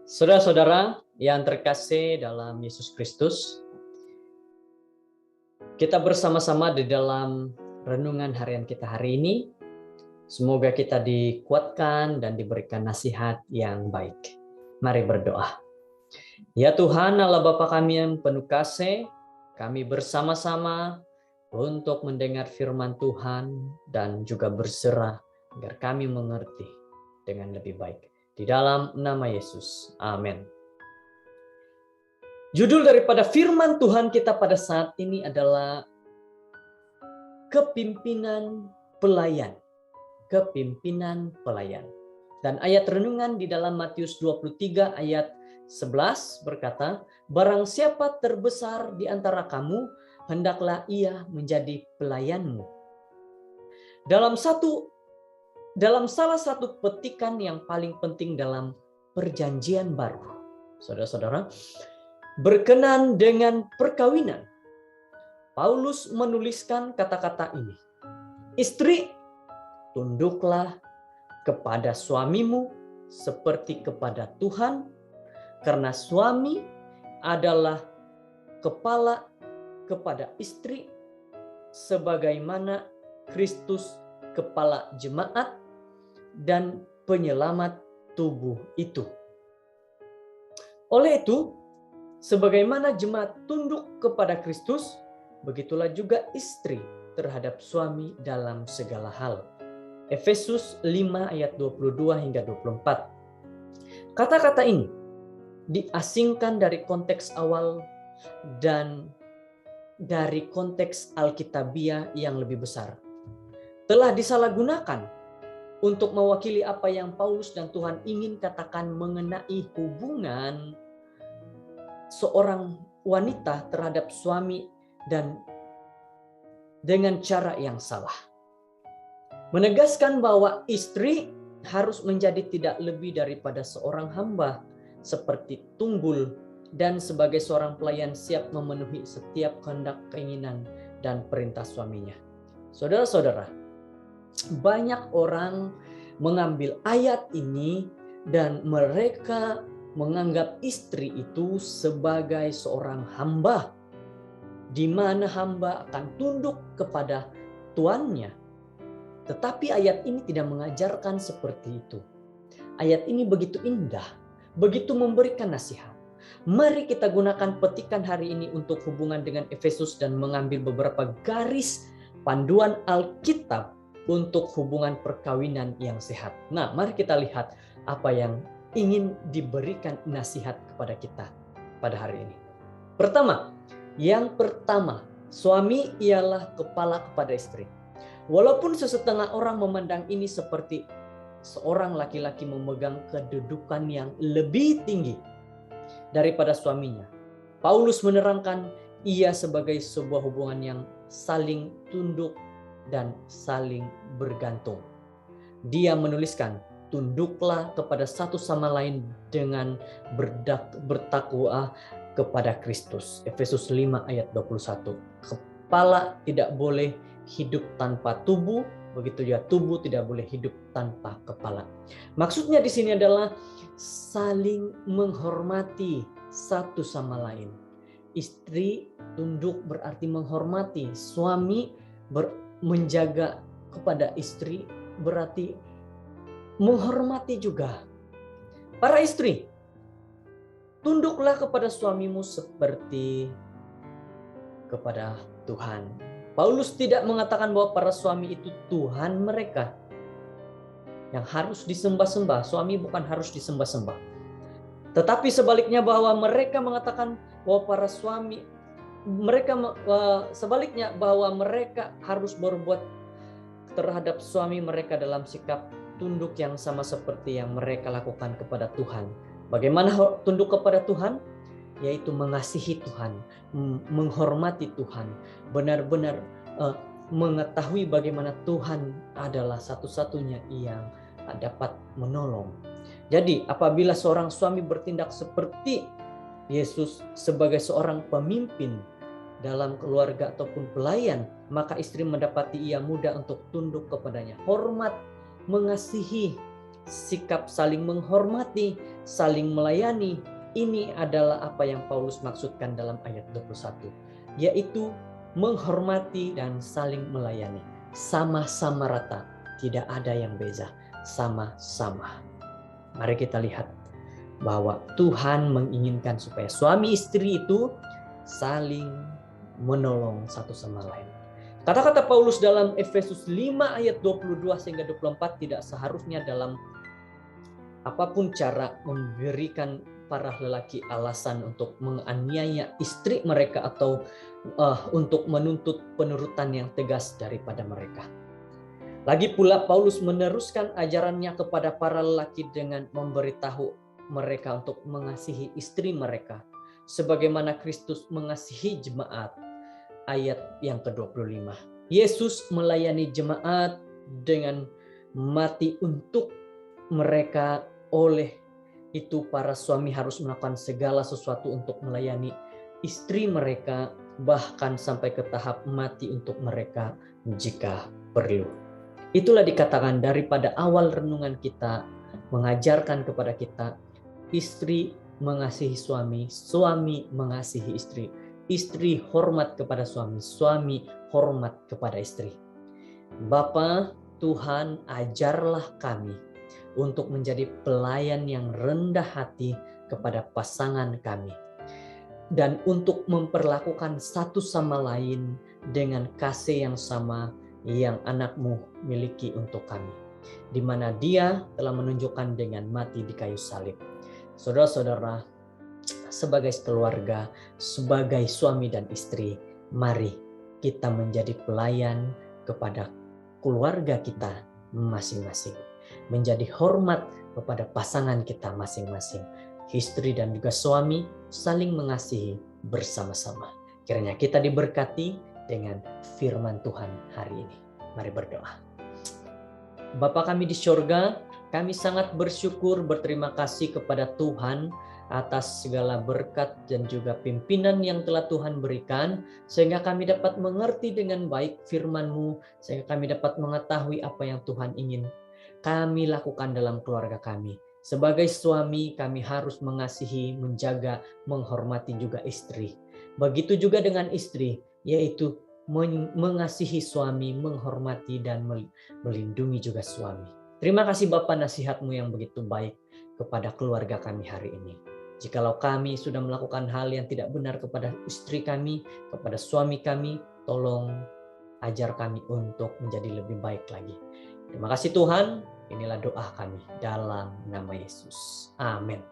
Saudara-saudara yang terkasih dalam Yesus Kristus, kita bersama-sama di dalam renungan harian kita hari ini. Semoga kita dikuatkan dan diberikan nasihat yang baik. Mari berdoa. Ya Tuhan Allah Bapa kami yang penuh kasih, kami bersama-sama untuk mendengar firman Tuhan dan juga berserah agar kami mengerti dengan lebih baik. Di dalam nama Yesus. Amin. Judul daripada firman Tuhan kita pada saat ini adalah kepimpinan pelayan. Kepimpinan pelayan. Dan ayat renungan di dalam Matius 23 ayat 11 berkata, "Barang siapa terbesar di antara kamu, hendaklah ia menjadi pelayanmu." Dalam salah satu petikan yang paling penting dalam Perjanjian Baru, saudara-saudara, berkenan dengan perkawinan, Paulus menuliskan kata-kata ini. Istri, tunduklah kepada suamimu seperti kepada Tuhan, karena suami adalah kepala kepada istri, sebagaimana Kristus kepala jemaat dan penyelamat tubuh itu. Oleh itu, sebagaimana jemaat tunduk kepada Kristus, begitulah juga istri terhadap suami dalam segala hal. Efesus 5 ayat 22 hingga 24. Kata-kata ini diasingkan dari konteks awal dan dari konteks Alkitabiah yang lebih besar. Telah disalahgunakan untuk mewakili apa yang Paulus dan Tuhan ingin katakan mengenai hubungan seorang wanita terhadap suami dan dengan cara yang salah. Menegaskan bahwa istri harus menjadi tidak lebih daripada seorang hamba, seperti tunggul, dan sebagai seorang pelayan siap memenuhi setiap kehendak, keinginan, dan perintah suaminya. Saudara-saudara, banyak orang mengambil ayat ini dan mereka menganggap istri itu sebagai seorang hamba, di mana hamba akan tunduk kepada tuannya. Tetapi ayat ini tidak mengajarkan seperti itu. Ayat ini begitu indah, begitu memberikan nasihat. Mari kita gunakan petikan hari ini untuk hubungan dengan Efesus dan mengambil beberapa garis panduan Alkitab untuk hubungan perkawinan yang sehat. Nah, mari kita lihat apa yang ingin diberikan nasihat kepada kita pada hari ini. Yang pertama, suami ialah kepala kepada istri. Walaupun sesetengah orang memandang ini seperti seorang laki-laki memegang kedudukan yang lebih tinggi daripada suaminya, Paulus menerangkan ia sebagai sebuah hubungan yang saling tunduk dan saling bergantung. Dia menuliskan, tunduklah kepada satu sama lain dengan bertakwa kepada Kristus. Efesus 5 ayat 21. Kepala tidak boleh hidup tanpa tubuh, begitu juga tubuh tidak boleh hidup tanpa kepala. Maksudnya di sini adalah saling menghormati satu sama lain. Istri tunduk berarti menghormati, suami menjaga kepada istri berarti menghormati juga. Para istri, tunduklah kepada suamimu seperti kepada Tuhan. Paulus tidak mengatakan bahwa para suami itu Tuhan mereka yang harus disembah-sembah. Suami bukan harus disembah-sembah. Tetapi sebaliknya bahwa mereka mengatakan bahwa para suami, sebaliknya bahwa mereka harus berbuat terhadap suami mereka dalam sikap tunduk yang sama seperti yang mereka lakukan kepada Tuhan. Bagaimana tunduk kepada Tuhan? Yaitu mengasihi Tuhan, menghormati Tuhan, benar-benar mengetahui bagaimana Tuhan adalah satu-satunya yang dapat menolong. Jadi apabila seorang suami bertindak seperti Yesus sebagai seorang pemimpin dalam keluarga ataupun pelayan, maka istri mendapati ia mudah untuk tunduk kepadanya, hormat, mengasihi, sikap saling menghormati, saling melayani. Ini adalah apa yang Paulus maksudkan dalam ayat 21, yaitu menghormati dan saling melayani. Sama-sama rata, tidak ada yang beza, sama-sama. Mari kita lihat bahwa Tuhan menginginkan supaya suami istri itu saling menolong satu sama lain. Kata-kata Paulus dalam Efesus 5 ayat 22 sehingga 24 tidak seharusnya dalam apapun cara memberikan para lelaki alasan untuk menganiaya istri mereka atau untuk menuntut penurutan yang tegas daripada mereka. Lagi pula Paulus meneruskan ajarannya kepada para lelaki dengan memberitahu mereka untuk mengasihi istri mereka sebagaimana Kristus mengasihi jemaat. Ayat yang ke-25. Yesus melayani jemaat dengan mati untuk mereka. Oleh itu para suami harus melakukan segala sesuatu untuk melayani istri mereka, bahkan sampai ke tahap mati untuk mereka jika perlu. Itulah dikatakan daripada awal renungan kita mengajarkan kepada kita, istri mengasihi suami, suami mengasihi istri. Istri hormat kepada suami, suami hormat kepada istri. Bapa, Tuhan ajarlah kami untuk menjadi pelayan yang rendah hati kepada pasangan kami. Dan untuk memperlakukan satu sama lain dengan kasih yang sama yang anak-Mu miliki untuk kami. Di mana Dia telah menunjukkan dengan mati di kayu salib. Saudara-saudara, sebagai keluarga, sebagai suami dan istri, mari kita menjadi pelayan kepada keluarga kita masing-masing. Menjadi hormat kepada pasangan kita masing-masing. Istri dan juga suami saling mengasihi bersama-sama. Kiranya kita diberkati dengan firman Tuhan hari ini. Mari berdoa. Bapa kami di surga, kami sangat bersyukur, berterima kasih kepada Tuhan atas segala berkat dan juga pimpinan yang telah Tuhan berikan, sehingga kami dapat mengerti dengan baik firman-Mu, sehingga kami dapat mengetahui apa yang Tuhan ingin kami lakukan dalam keluarga kami. Sebagai suami, kami harus mengasihi, menjaga, menghormati juga istri. Begitu juga dengan istri, yaitu mengasihi suami, menghormati dan melindungi juga suami. Terima kasih Bapa, nasihat-Mu yang begitu baik kepada keluarga kami hari ini. Jikalau kami sudah melakukan hal yang tidak benar kepada istri kami, kepada suami kami, tolong ajar kami untuk menjadi lebih baik lagi. Terima kasih Tuhan, inilah doa kami dalam nama Yesus. Amin.